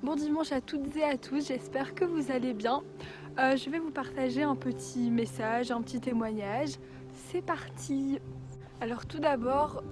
Bon dimanche à toutes et à tous, j'espère que vous allez bien. Je vais vous partager un petit message, un petit témoignage. C'est parti! Alors tout d'abord,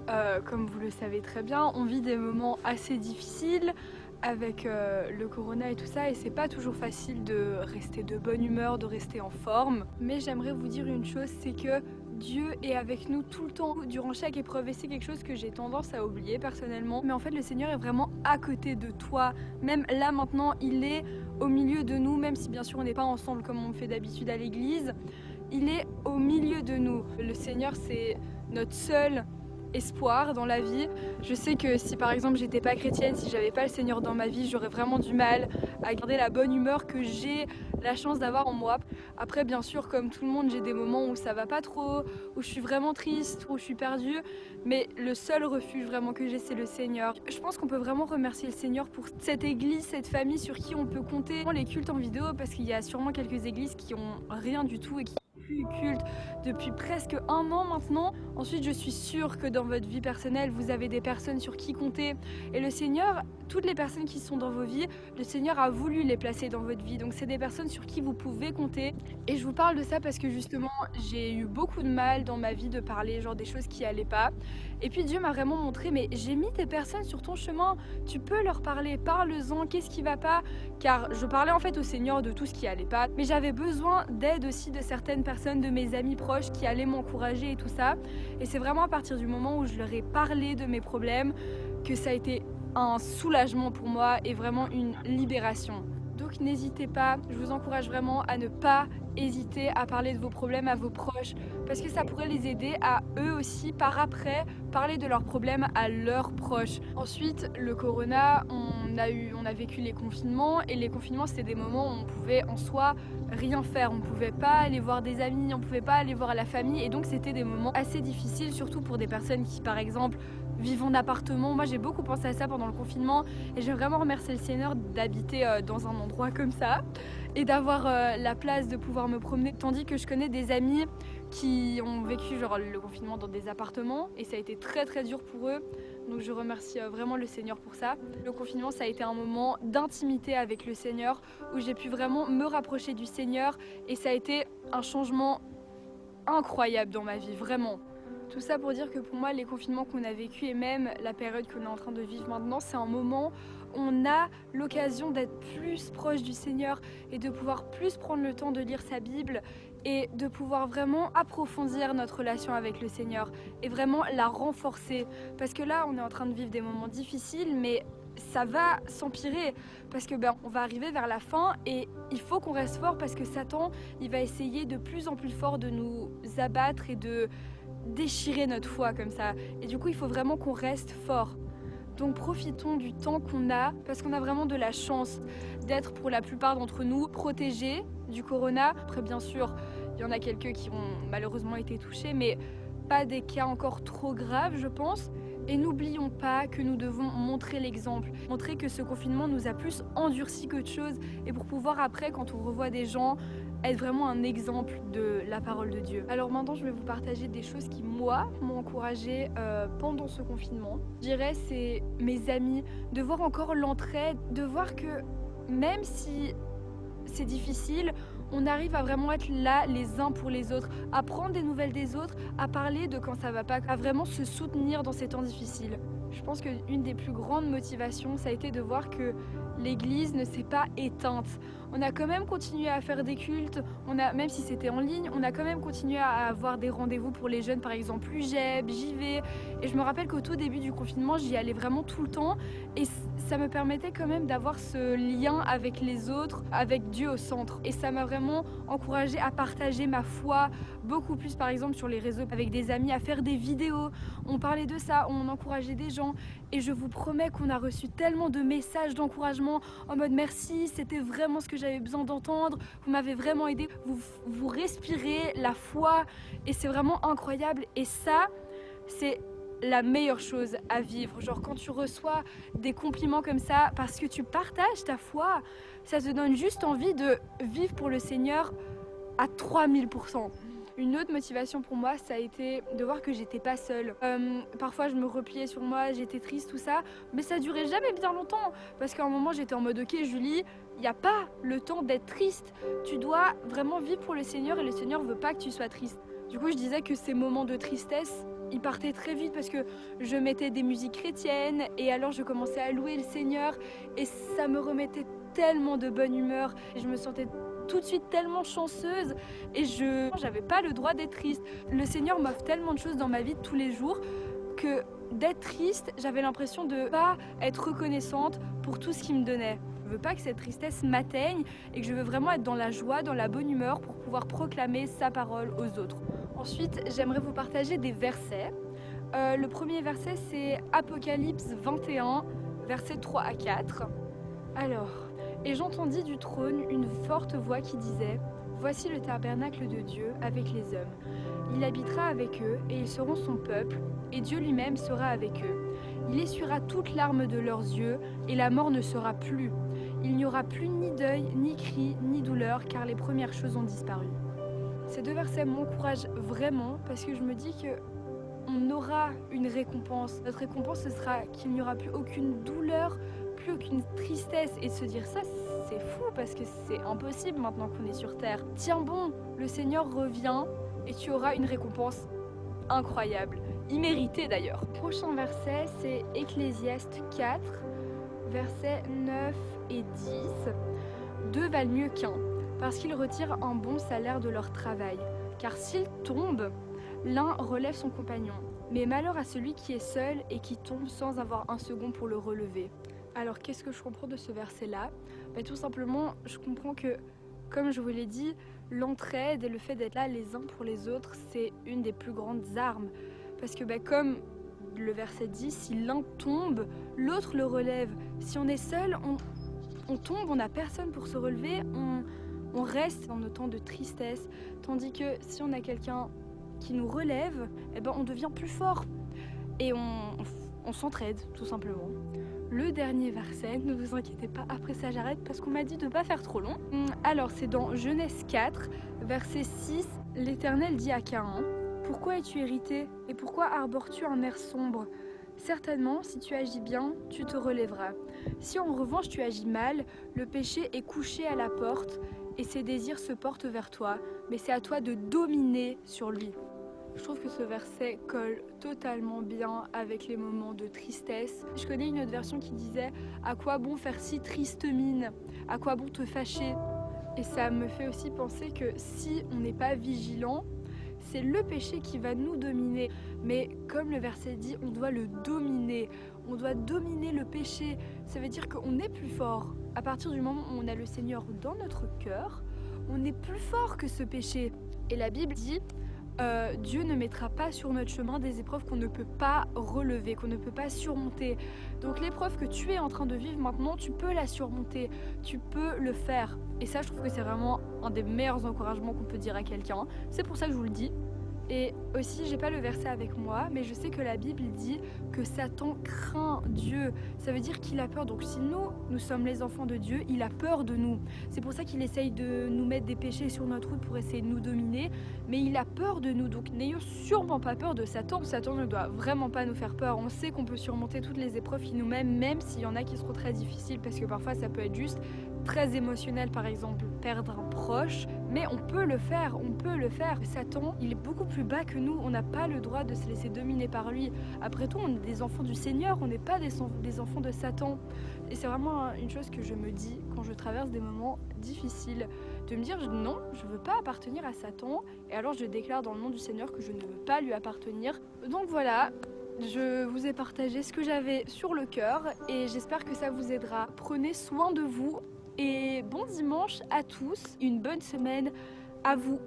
comme vous le savez très bien, on vit des moments assez difficiles avec le corona et tout ça, et c'est pas toujours facile de rester de bonne humeur, de rester en forme. Mais j'aimerais vous dire une chose, c'est que Dieu est avec nous tout le temps, durant chaque épreuve, et c'est quelque chose que j'ai tendance à oublier personnellement. Mais en fait, le Seigneur est vraiment à côté de toi. Même là maintenant, il est au milieu de nous, même si bien sûr on n'est pas ensemble comme on fait d'habitude à l'église. Il est au milieu de nous. Le Seigneur, c'est notre seul espoir dans la vie. Je sais que si par exemple j'étais pas chrétienne, si j'avais pas le Seigneur dans ma vie, j'aurais vraiment du mal à garder la bonne humeur que j'ai la chance d'avoir en moi. Après bien sûr, comme tout le monde, j'ai des moments où ça va pas trop, où je suis vraiment triste, où je suis perdue, mais le seul refuge vraiment que j'ai, c'est le Seigneur. Je pense qu'on peut vraiment remercier le Seigneur pour cette église, cette famille sur qui on peut compter. Les cultes en vidéo, parce qu'il y a sûrement quelques églises qui ont rien du tout et qui culte depuis presque 1 an maintenant. Ensuite, je suis sûre que dans votre vie personnelle, vous avez des personnes sur qui compter. Et le Seigneur, toutes les personnes qui sont dans vos vies, le Seigneur a voulu les placer dans votre vie. Donc c'est des personnes sur qui vous pouvez compter. Et je vous parle de ça parce que justement, j'ai eu beaucoup de mal dans ma vie de parler genre des choses qui allaient pas. Et puis Dieu m'a vraiment montré, mais j'ai mis tes personnes sur ton chemin. Tu peux leur parler, parle-en, qu'est-ce qui va pas? Car je parlais en fait au Seigneur de tout ce qui allait pas. Mais j'avais besoin d'aide aussi de certaines personnes, de mes amis proches qui allaient m'encourager et tout ça. Et c'est vraiment à partir du moment où je leur ai parlé de mes problèmes que ça a été un soulagement pour moi et vraiment une libération. Donc n'hésitez pas, je vous encourage vraiment à ne pas hésiter à parler de vos problèmes à vos proches parce que ça pourrait les aider à eux aussi par après parler de leurs problèmes à leurs proches. Ensuite, le corona, on a vécu les confinements et les confinements c'était des moments où on pouvait en soi rien faire, on pouvait pas aller voir des amis, on pouvait pas aller voir la famille et donc c'était des moments assez difficiles surtout pour des personnes qui par exemple vivent en appartement. Moi j'ai beaucoup pensé à ça pendant le confinement et j'ai vraiment remercié le Seigneur d'habiter dans un endroit comme ça et d'avoir la place de pouvoir me promener, tandis que je connais des amis qui ont vécu genre le confinement dans des appartements et ça a été très très dur pour eux, donc je remercie vraiment le Seigneur pour ça. Le confinement ça a été un moment d'intimité avec le Seigneur où j'ai pu vraiment me rapprocher du Seigneur et ça a été un changement incroyable dans ma vie, vraiment. Tout ça pour dire que pour moi les confinements qu'on a vécu et même la période qu'on est en train de vivre maintenant, c'est un moment où on a l'occasion d'être plus proche du Seigneur et de pouvoir plus prendre le temps de lire sa Bible et de pouvoir vraiment approfondir notre relation avec le Seigneur et vraiment la renforcer. Parce que là on est en train de vivre des moments difficiles mais ça va s'empirer parce que on va arriver vers la fin et il faut qu'on reste fort parce que Satan il va essayer de plus en plus fort de nous abattre et de déchirer notre foi comme ça. Et du coup, il faut vraiment qu'on reste fort. Donc profitons du temps qu'on a parce qu'on a vraiment de la chance d'être pour la plupart d'entre nous protégés du corona. Après, bien sûr, il y en a quelques qui ont malheureusement été touchés, mais pas des cas encore trop graves, je pense. Et n'oublions pas que nous devons montrer l'exemple, montrer que ce confinement nous a plus endurci qu'autre chose et pour pouvoir après, quand on revoit des gens, être vraiment un exemple de la parole de Dieu. Alors maintenant, je vais vous partager des choses qui, moi, m'ont encouragée pendant ce confinement. Je dirais, c'est mes amis, de voir encore l'entraide, de voir que même si c'est difficile, on arrive à vraiment être là les uns pour les autres, à prendre des nouvelles des autres, à parler de quand ça va pas, à vraiment se soutenir dans ces temps difficiles. Je pense qu'une des plus grandes motivations, ça a été de voir que l'église ne s'est pas éteinte. On a quand même continué à faire des cultes, même si c'était en ligne, on a quand même continué à avoir des rendez-vous pour les jeunes, par exemple UGEB, JV. Et je me rappelle qu'au tout début du confinement, j'y allais vraiment tout le temps et ça me permettait quand même d'avoir ce lien avec les autres, avec Dieu au centre. Et ça m'a vraiment encouragée à partager ma foi beaucoup plus, par exemple sur les réseaux avec des amis, à faire des vidéos. On parlait de ça, on encourageait des gens et je vous promets qu'on a reçu tellement de messages d'encouragement en mode merci, c'était vraiment ce que j'avais besoin d'entendre, vous m'avez vraiment aidé, vous respirez la foi et c'est vraiment incroyable. Et ça, c'est la meilleure chose à vivre. Genre quand tu reçois des compliments comme ça parce que tu partages ta foi, ça te donne juste envie de vivre pour le Seigneur à 3000%. Une autre motivation pour moi, ça a été de voir que j'étais pas seule. Parfois je me repliais sur moi, j'étais triste, tout ça, mais ça durait jamais bien longtemps. Parce qu'à un moment j'étais en mode ok Julie, il n'y a pas le temps d'être triste. Tu dois vraiment vivre pour le Seigneur et le Seigneur veut pas que tu sois triste. Du coup je disais que ces moments de tristesse, ils partaient très vite parce que je mettais des musiques chrétiennes et alors je commençais à louer le Seigneur et ça me remettait tellement de bonne humeur. Et je me sentais tout de suite tellement chanceuse et j'avais pas le droit d'être triste. Le Seigneur m'offre tellement de choses dans ma vie de tous les jours que d'être triste, j'avais l'impression de pas être reconnaissante pour tout ce qu'il me donnait. Je veux pas que cette tristesse m'atteigne et que je veux vraiment être dans la joie, dans la bonne humeur pour pouvoir proclamer sa parole aux autres. Ensuite, j'aimerais vous partager des versets. Le premier verset, c'est Apocalypse 21, versets 3 à 4. Alors, et j'entendis du trône une forte voix qui disait « Voici le tabernacle de Dieu avec les hommes. Il habitera avec eux et ils seront son peuple, et Dieu lui-même sera avec eux. Il essuiera toute larme de leurs yeux, et la mort ne sera plus. Il n'y aura plus ni deuil, ni cri, ni douleur, car les premières choses ont disparu. » Ces deux versets m'encouragent vraiment parce que je me dis que on aura une récompense. Notre récompense, ce sera qu'il n'y aura plus aucune douleur, plus aucune tristesse. Et de se dire ça, c'est fou parce que c'est impossible maintenant qu'on est sur Terre. Tiens bon, le Seigneur revient et tu auras une récompense incroyable, imméritée d'ailleurs. Le prochain verset, c'est Ecclésiaste 4, versets 9 et 10. Deux valent mieux qu'un, parce qu'ils retirent un bon salaire de leur travail. Car s'ils tombent, l'un relève son compagnon. Mais malheur à celui qui est seul et qui tombe sans avoir un second pour le relever. Alors qu'est-ce que je comprends de ce verset-là ? Tout simplement, je comprends que, comme je vous l'ai dit, l'entraide et le fait d'être là les uns pour les autres, c'est une des plus grandes armes. Parce que comme le verset dit, si l'un tombe, l'autre le relève. Si on est seul, on tombe, on n'a personne pour se relever, on reste dans nos temps de tristesse. Tandis que si on a quelqu'un qui nous relève, on devient plus fort. Et on s'entraide, tout simplement. Le dernier verset, ne vous inquiétez pas, après ça j'arrête parce qu'on m'a dit de ne pas faire trop long. Alors c'est dans Genèse 4, verset 6, l'Éternel dit à Caïn, « Pourquoi es-tu irrité et pourquoi arbores-tu un air sombre ? Certainement, si tu agis bien, tu te relèveras. Si en revanche tu agis mal, le péché est couché à la porte et ses désirs se portent vers toi, mais c'est à toi de dominer sur lui. » Je trouve que ce verset colle totalement bien avec les moments de tristesse. Je connais une autre version qui disait « À quoi bon faire si triste mine ? À quoi bon te fâcher ?» Et ça me fait aussi penser que si on n'est pas vigilant, c'est le péché qui va nous dominer. Mais comme le verset dit, on doit le dominer. On doit dominer le péché. Ça veut dire qu'on est plus fort. À partir du moment où on a le Seigneur dans notre cœur, on est plus fort que ce péché. Et la Bible dit Dieu ne mettra pas sur notre chemin des épreuves qu'on ne peut pas relever, qu'on ne peut pas surmonter. Donc l'épreuve que tu es en train de vivre maintenant, tu peux la surmonter, tu peux le faire. Et ça, je trouve que c'est vraiment un des meilleurs encouragements qu'on peut dire à quelqu'un. C'est pour ça que je vous le dis. Et aussi, j'ai pas le verset avec moi, mais je sais que la Bible dit que Satan craint Dieu. Ça veut dire qu'il a peur. Donc si nous sommes les enfants de Dieu, il a peur de nous. C'est pour ça qu'il essaye de nous mettre des péchés sur notre route pour essayer de nous dominer. Mais il a peur de nous. Donc n'ayons sûrement pas peur de Satan. Satan ne doit vraiment pas nous faire peur. On sait qu'on peut surmonter toutes les épreuves qui nous mènent, même s'il y en a qui seront très difficiles, parce que parfois ça peut être juste très émotionnel, par exemple perdre un proche, mais on peut le faire, on peut le faire. Satan, il est beaucoup plus bas que nous, on n'a pas le droit de se laisser dominer par lui. Après tout, on est des enfants du Seigneur, on n'est pas des enfants de Satan. Et c'est vraiment une chose que je me dis quand je traverse des moments difficiles, de me dire non, je ne veux pas appartenir à Satan, et alors je déclare dans le nom du Seigneur que je ne veux pas lui appartenir. Donc voilà, je vous ai partagé ce que j'avais sur le cœur et j'espère que ça vous aidera. Prenez soin de vous. Et bon dimanche à tous, une bonne semaine à vous.